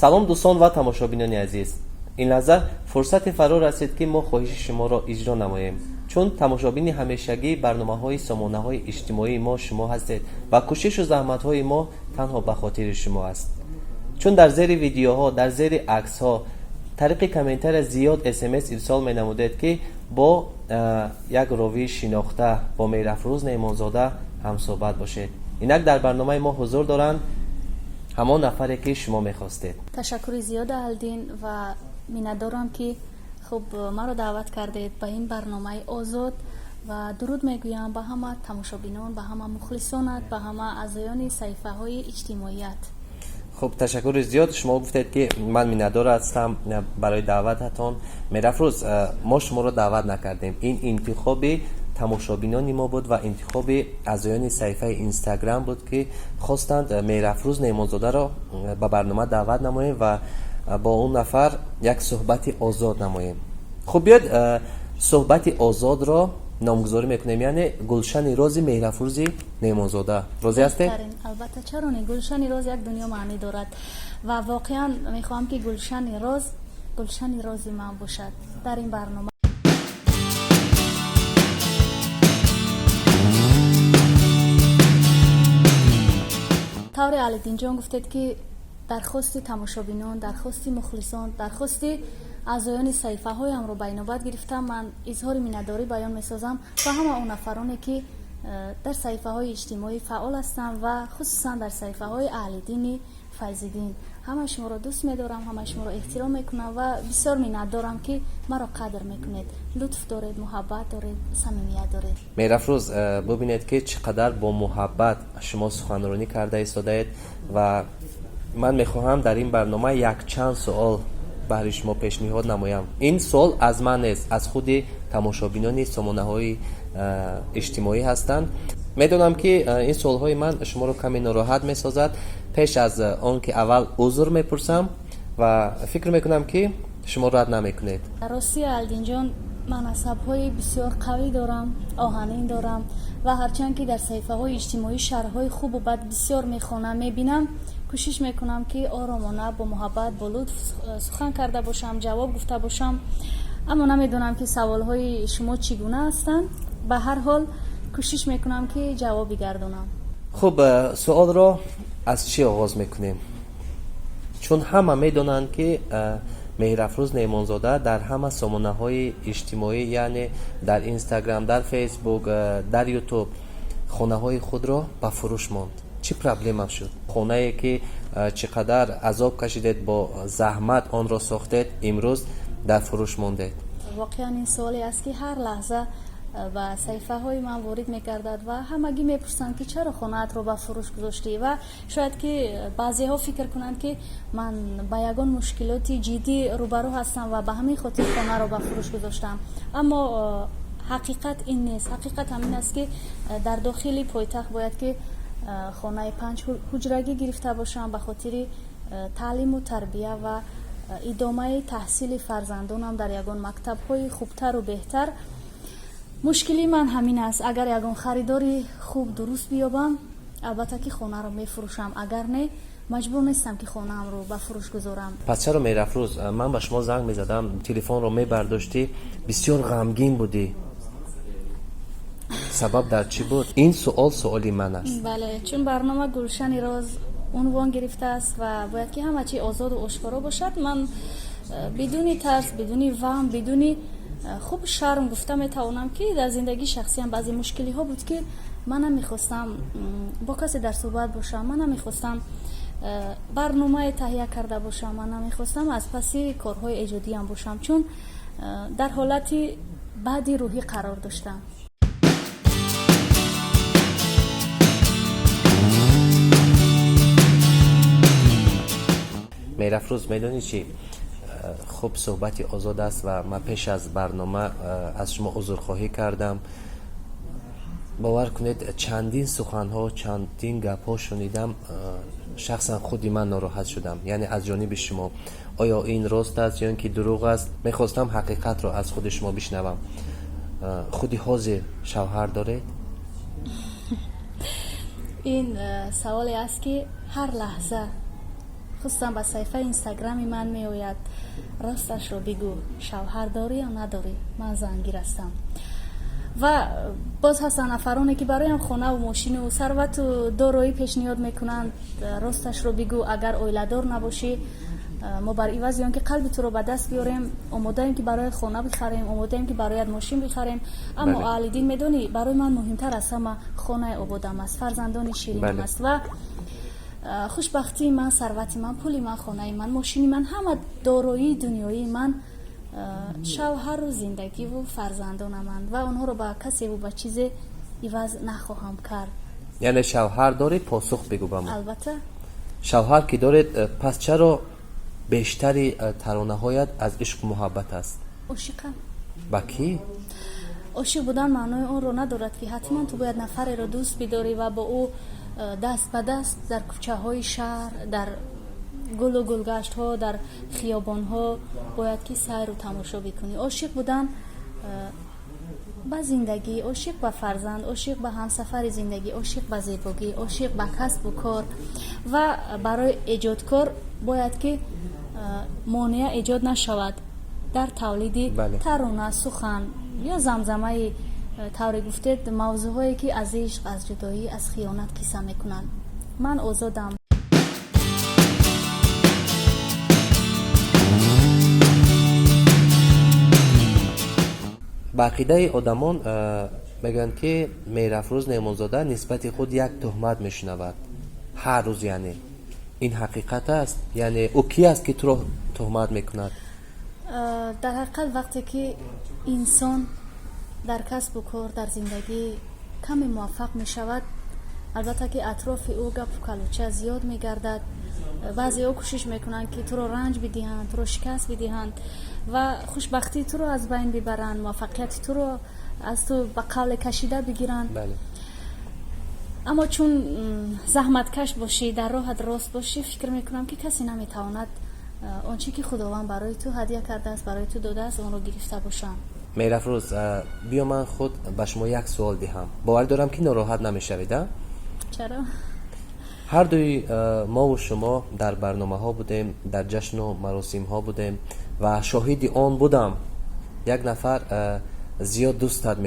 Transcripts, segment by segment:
салом дӯстон ва тамошобинони азиз, ин лаҳза фурсати фаро расид ки мо хоҳиши шуморо иҷро намоем, чун тамошобини ҳамешагии барномаҳои сомонаҳои иҷтимоии мо шумо ҳастед ва кӯшишу заҳматҳои мо танҳо ба хотири шумо аст. чун дар зери видеоҳо, дар зери аксҳо, тариқи комментария зиёд смс ирсол менамудед ки бо як ровии шинохта, бо Меҳрафрӯз Неъмонзода ҳамсӯҳбат бошед. инак дар барномаи мо ҳузур доранд ҳамон нафаре ки шумо мехостед. ташаккури зиёд аҳалдин ва миннатдорам ки хуб маро даъват кардед ба ин барномаи озод ва дуруд мегӯям ба ҳама тамошобинон, ба ҳама мухлисонат, ба ҳама аъзоёни саҳифаҳои иҷтимоият. хуб, ташаккури зиёд. шумо гуфтед ки ман миннатдор ҳастам барои даъвататон. Меҳрафрӯз, мо шуморо даъват накардем. ин интихоби тамошобинони мо буд ва интихоби аъзоёни саҳифаи инстаграм буд ки хостанд Меҳрафрӯз Неъмонзодаро ба барнома даъват намоем ва бо он нафар як суҳбати озод намоем. хуб, биёед суҳбати озодро номгузорӣ мекунем, яъне гулшани рози Меҳрафрӯзи Неъмонзода. розӣ ҳастед? албатта, чаро не. гулшани роз як дунё маънӣ дорад ва воқеан мехоҳам ки гулшани рози ман бошад дар ин барнома. тавре алидинҷон гуфтед ки дархости тамошобинон, дархости мухлисон, дархости аъзоёни саҳифаҳоямро ба инобат гирифтам. ман изҳори миннатдорӣ баён месозам ба ҳама он нафароне ки дар саҳифаҳои иҷтимоӣ фаъол ҳастанд ва хусусан дар саҳифаҳои аҳлидини файзиддин. ҳамаи шуморо дӯст медорам, ҳамаи шуморо эҳтиром мекунам ва бисёр миннатдорам ки маро қадр мекунед. лутф доред, муҳаббат доред, самимият доред. Меҳрафрӯз, бубинед ки чӣ қадар бо муҳаббат шумо суханронӣ карда истодаед ва ман мехоҳам дар ин барнома якчанд суол баҳри шумо пешниҳод намоям. ин суол аз ман нест, аз худи тамошобинони сомонаҳои иҷтимоӣ ҳастанд. медонам ки ин суолҳои ман шуморо каме нороҳат месозад. пеш аз он ки аввал узр мепурсам ва фикр мекунам ки шумо рад намекунед. рости алдинҷон, ман асабҳои бисёр қавӣ дорам, оҳанин дорам ва ҳарчанд ки дар саҳифаҳои иҷтимоӣ шарҳҳои хубу бад бисёр мехонам, мебинам, кӯшиш мекунам ки оромона, бо муҳаббат, бо лутф сухан карда бошам, ҷавоб гуфта бошам. аммо намедонам ки саволҳои шумо чӣ гуна ҳастанд. ба ҳар ҳол кӯшиш мекунам ки ҷавоб бигардонам. хуб, суолро аз чӣ оғоз мекунем? чун ҳама медонанд ки Меҳрафрӯз Неъмонзода дар ҳама сомонаҳои иҷтимоӣ, яъне дар инстаграм, дар фейсбук, дар ютуб хонаҳои худро ба фурӯш монд. чӣ проблема шуд? хонае ки чӣ қадар азоб кашидед, бо заҳмат онро сохтед, имрӯз дар фурӯш мондед. воқеан ин суоле аст ки ҳар лаҳза ба саҳифаҳои ман ворид мегардад ва ҳамагӣ мепурсанд ки чаро хонаатро ба фурӯш гузоштӣ ва шояд ки баъзеҳо фикр кунанд ки ман ба ягон мушкилоти ҷиддӣ рӯбарӯ ҳастам ва ба ҳамин хотир хонаро ба фурӯш гузоштам. аммо ҳақиқат ин нест. ҳақиқат ҳамин аст ки дар дохили пойтахт бояд ки хонаи 5 ҳуҷрагӣ гирифта бошам ба хотири таълиму тарбия ва идомаи таҳсили фарзандонам дар ягон мактабҳои хубтару беҳтар. мушкили ман ҳамин аст. агар ягон харидори хуб дуруст биёбам, албатта ки хонаро мефурӯшам. агар не, маҷбур нестам ки хонаамро ба фурӯш гузорам. пас чаро Меҳрафрӯз, ман ба шумо занг мезадам, телефонро мебардоштӣ, бисёр ғамгин будӣ. сабаб дар чӣ буд? ин суоли ман аст. бале, чун барнома гулшани роз унвон гирифтааст ва бояд ки ҳама чи озоду ошкоро бошад, ман бидуни тарс, бидуни ваҳм, бидуни хуб шарм гуфта метавонам ки дар зиндагии шахсиям баъзе мушкилиҳо буд ки ман намехостам бо касе дар суҳбат бошам, ман намехостам барномае таҳия карда бошам, ман намехостам аз паси корҳои эҷодиям бошам, чун дар ҳолати баъди рӯҳӣ қарор доштам. Меҳрафрӯз, медонӣ чӣ? хуб, суҳбати озод аст ва ман пеш аз барнома аз шумо узрхоҳӣ кардам. бовар кунед, чандин суханҳо, чандин гапҳо шунидам, шахсан худи ман нороҳат шудам, яъне аз ҷониби шумо. оё ин рост аст ё ин ки дурӯғ аст? мехостам ҳақиқатро аз худи шумо бишнавам. худи ҳозир шавҳар доред? ин саволе аст ки ҳар лаҳза خصوصا با صفحه اینستاگرامی من میآید راستش رو بگو شوهر داری یا نداری، من زنگیر هستم. و باز هستن نفرانی که برایم خانه و ماشین و ثروت و دارایی پیشنهاد میکنند راستش رو بگو اگر اویله‌دار نباشی ما بر عوض آن که قلب تو رو به دست بیاریم آماده ایم که برای خانه بخریم، آماده ایم که برایت ماشین بخریم، اما بله. اهل دین میدونی برای من مهمتر از همه خانه آبادم است، فرزندان شیرینم بله. است و خوشبختی من، ثروت من، پولی من، خانه من، ماشینی من، همه دارایی دنیایی من شوهر و زندگی و فرزندان من و اونها رو با کسی و با چیز عوض نخواهم کرد. یعنی شوهر دارید پاسخ بگو به ما. البته شوهر که دارید پس چرا بیشتری ترانه هایت از عشق و محبت است؟ عاشقم. با کی؟ عاشق بودن معنای اون رو ندارد که حتما تو باید نفری رو دوست بداری و با او دست به دست در کوچه های شهر، در گل و گلگشت ها، در خیابان ها باید که سیر و تماشا بکنی. عاشق بودن به زندگی، عاشق به فرزند، عاشق به همسفر زندگی، عاشق به زیبایی، عاشق به کسب و کار و برای ایجادکار باید که مانع ایجاد نشود در تولید بله. ترانه، سخن یا زمزمه طوری گفتید موضوعایی که از عشق، از جدایی، از خیانت قصه میکنند. من آزادم. با عقیده آدمان میگن که میرافروز نیمانزاده نسبت خود یک تهمت میشنود هر روز. یعنی این حقیقت است؟ یعنی او کی است که تو رو تهمت میکند؟ در حقیقت وقتی که انسان در کسب و کار، در زندگی کمی موفق می شود، البته که اطراف او گپ و کلوچه زیاد می گردد. بعضی ها کوشش میکنند که تو رو رنج بدهند، تو رو شکست بدهند و خوشبختی تو رو از بین ببرند، موفقیت تو رو از تو به قول کشیده بگیرند. بله. اما چون زحمت کش باشی، در راه راست باشی، فکر میکنم که کسی نمیتواند آنچه که خداوند برای تو هدیه کرده است، برای تو داده است، اون رو گرفته باشم. میرافروز بیا من خود به شما یک سوال دهم. باور دارم که ناراحت نمیشوید. چرا؟ هر دوی ما و شما در برنامه ها بودیم، در جشن و مراسم ها بودیم و شاهد آن بودم یک نفر زیاد دوستت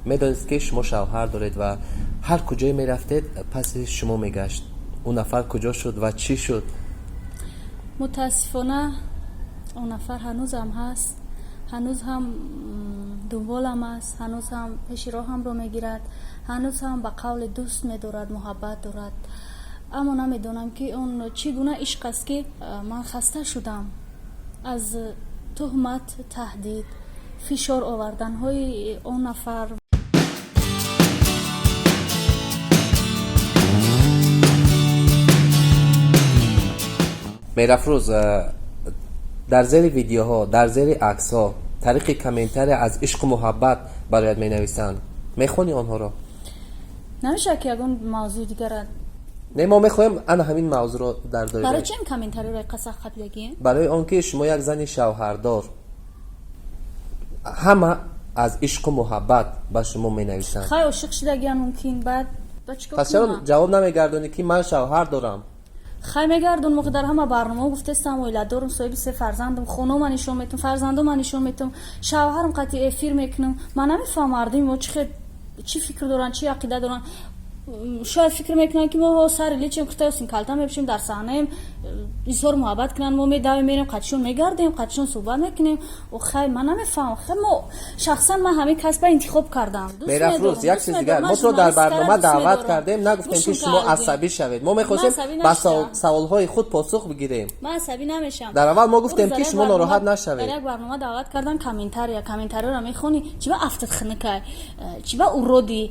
میدونست که شما شوهر دارید و هر کجای میرفتید پس شما میگشت. اون نفر کجا شد و چی شد؟ متاسفانه اون نفر هنوز هم هست، هنوز هم دنبالم است، هنوز هم پیش راه هم رو میگیرد، هنوز هم به قول دوست میدارد، محبت دارد. اما نمیدونم که اون چگونه عشق است که من خسته شدم از تهمت، تهدید، فشار آوردن های اون نفر. میرافروز در زیر ویدیوها، در زیر عکس ها طریق کامنتر از عشق و محبت برایت می نویسند. میخونی آنها را؟ نمیشه که اون موضوع دیگر. نه، ما میخوایم انا همین موضوع رو در دایره. برای چه این کامنتری رو قصه خطلگی؟ برای آنکه شما یک زن شوهردار همه از عشق و محبت به شما می نویسند. خیلی عاشق شدگی ممکن بعد چیکار پس چرا کنم؟ جواب نمیگردونی که من شوهر دارم؟ خیلی میگردون موقع در همه برنامه گفتستم اویلت دارم، صاحب 3 فرزندم، خانوم من نشون میتم، فرزندم من نشون میتم، شوهرم قطعی افیر میکنم. من نمیفهم مردم چی فکر دارن، چی عقیده دارن. شاید فکر میکنن که ما سر لیچیم کتا سین کالتا میبشیم در صحنه اظهار محبت کنن، ما میدویم میریم قدشون میگردیم، قدشون صحبت میکنیم و خیلی من نمیفهم. خیلی ما شخصا من همین کسب انتخاب کردم. میرافروز یک چیز دیگر، ما تو در برنامه دعوت کردیم، نگفتیم که شما عصبی شوید. ما میخوایم با سوالهای خود پاسخ بگیریم. من عصبی نمیشم. در اول ما گفتیم که شما ناراحت نشوید. در یک برنامه دعوت کردن، کامنتاری رو میخونی، چی با افتت خنکای، چی با اورودی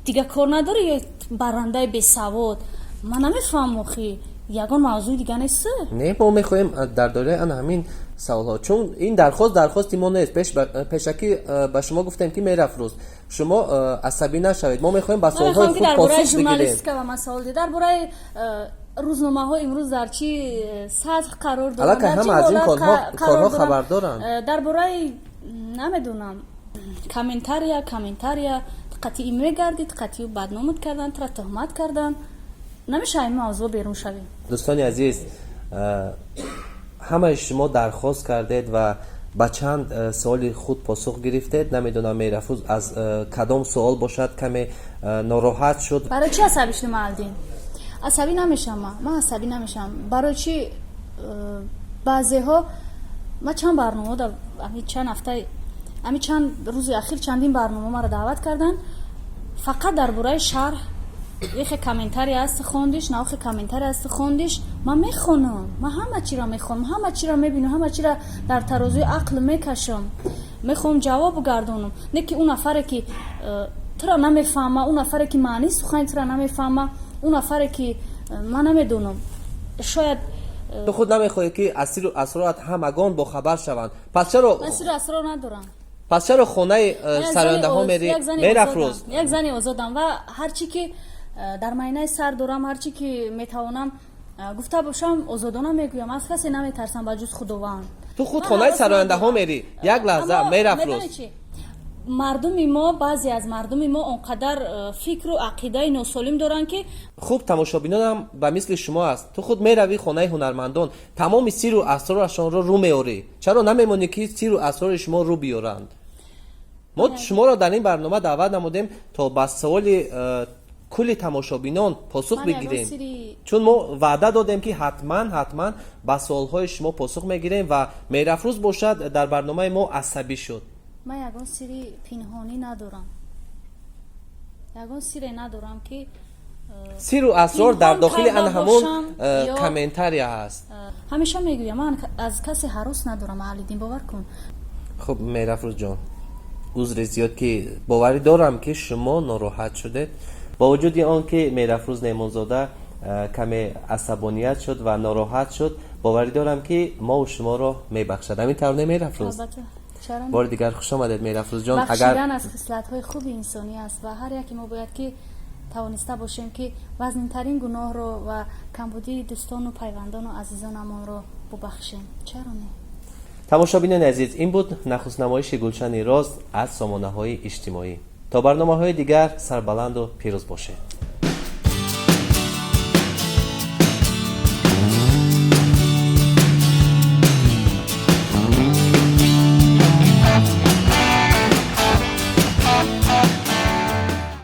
دیگه کار نداری، برنده بی سواد. من نمیفهم مخی یگان موضوع دیگه نیست. نه، ما میخوایم در دایره ان همین سوال ها، چون این درخواست ما نیست. پیشکی به شما گفتیم که میرافروز شما عصبی نشوید، ما میخوایم با سوال های خود پاسخ بگیریم. که مسائل درباره روزنامه ها امروز در چی سطح قرار دارن، در هم از این کارها خبر دارن. درباره نمیدونم کامنتاریا قطعی میگردید، قطعی بدنامت کردن، ترا تهمت کردن. намешавем мавзӯъ берун шавем. дӯстони азиз, ҳамаи шумо дархост кардед ва ба чанд суоли худ посух гирифтед. намедонам Мерафрӯз аз кадом суол бошад каме нороҳат шуд. барои чи асабӣ шудем алдин? асабӣ намешам, ман асабӣ намешам. барои чи баъзеҳо ман чанд барнома дар чанд ҳафтаи чанд рӯзи ахир чандин барнома маро даъват кардан. фақат дар бораи шарҳ یه کامنتاری هست خوندیش، نه کامنتاری هست خوندیش، من میخونم، من همه چی را میخونم، همه چی را میبینم، همه چی را در ترازوی عقل میکشم، میخوام جواب گردونم. نه که اون نفری که تو را نمیفهمه، اون نفری که معنی سخن تو را نمیفهمه، اون نفری که من نمیدونم، شاید تو خود نمیخوای که اسیر و اسرارت همگان با خبر شوند. پس چرا اسیر و اسرار ندارم؟ پس چرا خانه سراینده ها میری؟ میرفروز یک زنی آزادم و هرچی که در معینه سر دارم، هرچی که میتوانم گفته باشم آزادانه میگویم، از کسی نمیترسم به جز خداوند. تو خود خانه سراینده ها میری؟ یک لحظه میرفروز مردم ما، بعضی از مردم ما اونقدر فکر و عقیده ناسالم دارن که خوب تماشابینان هم به مثل شما است. تو خود میروی خانه هنرمندان، تمام سیر و اسرارشان رو میاری، چرا نمیمونی که سیر و اسرار شما رو بیارند؟ ما شما را در این برنامه دعوت نمودیم تا به سوال کل تماشابینان پاسخ بگیریم، چون ما وعده دادیم که حتما به سوالهای شما پاسخ میگیریم و میرفروز باشد در برنامه ما عصبی شد. من یگان سری پنهانی ندارم، یگان سری ندارم که سیر و اسرار در داخل آن همون کامنتاری هست. همیشه میگویم من از کسی هراس ندارم، اهل دین باور کن. خب میرفروز جان، عذر زیاد که باوری دارم که شما ناراحت شدید. با وجود آن که میرفروز نیمانزاده کمی عصبانیت شد و ناراحت شد، باوری دارم که ما و شما را میبخشد. همین طور میرفروز؟ بار دیگر خوش آمدید میرفروز جان. بخشیدن از خصلت‌های خوب انسانی است و هر یکی ما باید که توانسته باشیم که وزن‌ترین گناه رو و کمبودی دوستان و پیوندان و عزیزانمان رو ببخشیم. چرا نه؟ تماشابینان عزیز، این بود نخست نمایش گلشن راست از سامانه‌های اجتماعی. تا برنامه‌های دیگر سربلند و پیروز باشید.